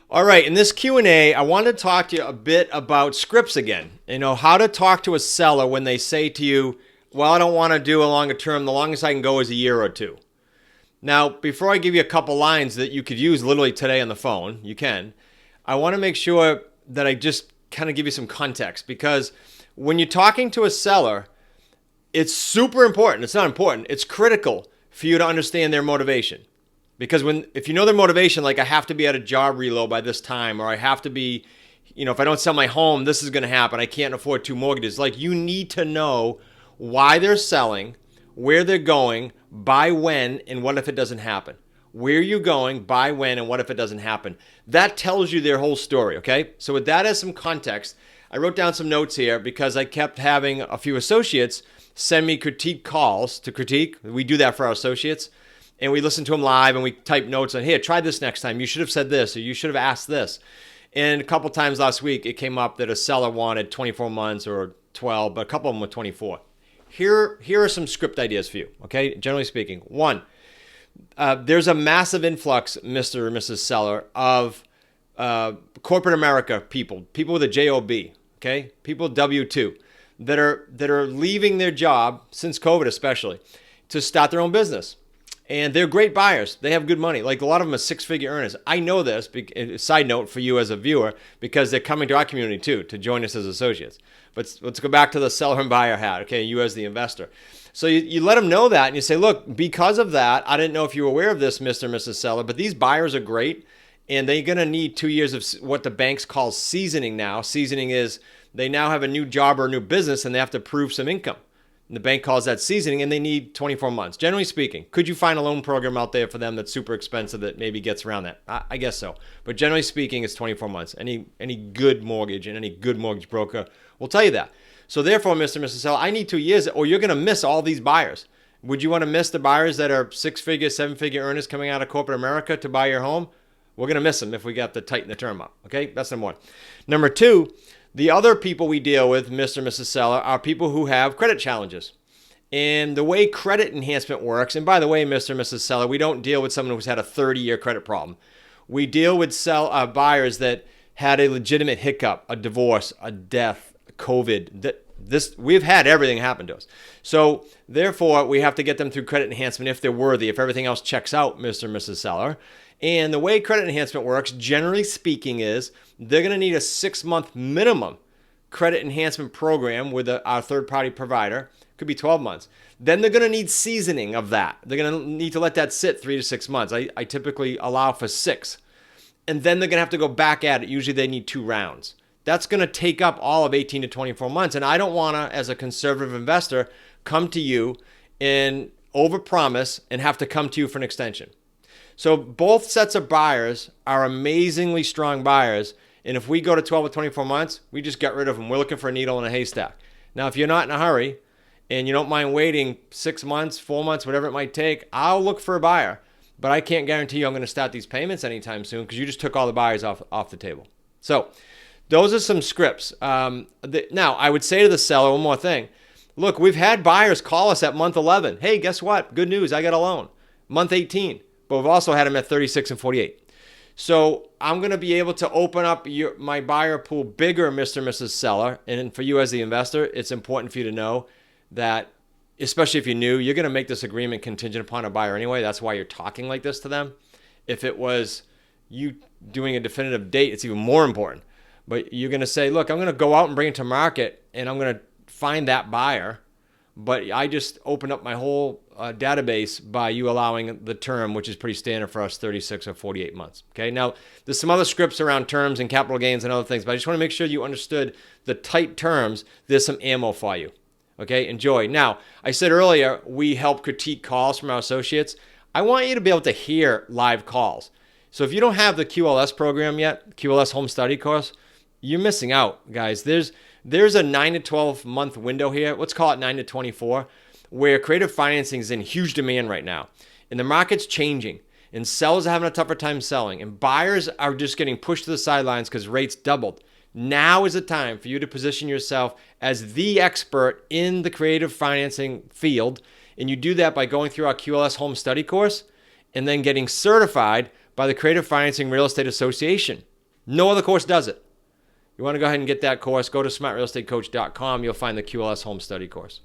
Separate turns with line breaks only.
All right, in this Q&A, I wanted to talk to you a bit about scripts again. How to talk to a seller when they say to you, well, I don't want to do a longer term. The longest I can go is a year or two. Now, before I give you a couple lines that you could use literally today on the phone, you can, I want to make sure that I just kind of give you some context, because when you're talking to a seller, it's super important. It's not important. It's critical for you to understand their motivation. Because if you know their motivation, like I have to be at a job reload by this time, or I have to be, if I don't sell my home, this is going to happen. I can't afford 2 mortgages. Like, you need to know why they're selling, where they're going, by when, and what if it doesn't happen. Where you're going, by when, and what if it doesn't happen. That tells you their whole story, okay? So with that as some context, I wrote down some notes here because I kept having a few associates send me critique calls to critique. We do that for our associates. And we listen to them live and we type notes on, here, try this next time. You should have said this, or you should have asked this. And a couple times last week, it came up that a seller wanted 24 months or 12, but a couple of them were 24. Here are some script ideas for you, okay? Generally speaking. One, there's a massive influx, Mr. or Mrs. Seller, of corporate America people with a job, okay? People W-2 that are leaving their job, since COVID especially, to start their own business. And they're great buyers. They have good money. Like, a lot of them are 6-figure earners. I know this, side note for you as a viewer, because they're coming to our community too, to join us as associates. But let's go back to the seller and buyer hat, okay, you as the investor. So you let them know that, and you say, look, because of that, I didn't know if you were aware of this, Mr. and Mrs. Seller, but these buyers are great, and they're going to need 2 years of what the banks call seasoning now. Seasoning is they now have a new job or a new business, and they have to prove some income. And the bank calls that seasoning, and they need 24 months. Generally speaking, could you find a loan program out there for them that's super expensive that maybe gets around that? I guess so. But generally speaking, it's 24 months. Any good mortgage and any good mortgage broker will tell you that. So therefore, Mr. and Mrs. Seller, I need 2 years, or you're going to miss all these buyers. Would you want to miss the buyers that are 6-figure, 7-figure earners coming out of corporate America to buy your home? We're going to miss them if we got to tighten the term up. Okay, that's number one. Number two, the other people we deal with, Mr. and Mrs. Seller, are people who have credit challenges. And the way credit enhancement works, and by the way, Mr. and Mrs. Seller, we don't deal with someone who's had a 30-year credit problem. We deal with buyers that had a legitimate hiccup, a divorce, a death, COVID. We've had everything happen to us. So therefore, we have to get them through credit enhancement if they're worthy, if everything else checks out, Mr. and Mrs. Seller. And the way credit enhancement works, generally speaking, is they're going to need a 6-month minimum credit enhancement program with our third-party provider. Could be 12 months. Then they're going to need seasoning of that. They're going to need to let that sit 3 to 6 months. I typically allow for 6. And then they're going to have to go back at it. Usually they need 2 rounds. That's going to take up all of 18 to 24 months. And I don't want to, as a conservative investor, come to you and overpromise and have to come to you for an extension. So both sets of buyers are amazingly strong buyers. And if we go to 12 or 24 months, we just get rid of them. We're looking for a needle in a haystack. Now, if you're not in a hurry and you don't mind waiting 6 months, 4 months, whatever it might take, I'll look for a buyer. But I can't guarantee you I'm going to start these payments anytime soon because you just took all the buyers off the table. So those are some scripts. Now, I would say to the seller one more thing. Look, we've had buyers call us at month 11. Hey, guess what? Good news. I got a loan. Month 18. But we've also had them at 36 and 48. So I'm going to be able to open up my buyer pool bigger, Mr. and Mrs. Seller. And for you as the investor, it's important for you to know that, especially if you're new, you're going to make this agreement contingent upon a buyer anyway. That's why you're talking like this to them. If it was you doing a definitive date, it's even more important. But you're going to say, look, I'm going to go out and bring it to market, and I'm going to find that buyer. But I just opened up my whole database by you allowing the term, which is pretty standard for us, 36 or 48 months. Okay. Now, there's some other scripts around terms and capital gains and other things, but I just want to make sure you understood the tight terms. There's some ammo for you. Okay. Enjoy. Now, I said earlier, we help critique calls from our associates. I want you to be able to hear live calls. So if you don't have the QLS program yet, QLS home study course, you're missing out, guys. There's a 9 to 12 month window here. Let's call it 9 to 24, where creative financing is in huge demand right now. And the market's changing, and sellers are having a tougher time selling, and buyers are just getting pushed to the sidelines because rates doubled. Now is the time for you to position yourself as the expert in the creative financing field. And you do that by going through our QLS home study course and then getting certified by the Creative Financing Real Estate Association. No other course does it. You want to go ahead and get that course, go to smartrealestatecoach.com. You'll find the QLS Home Study course.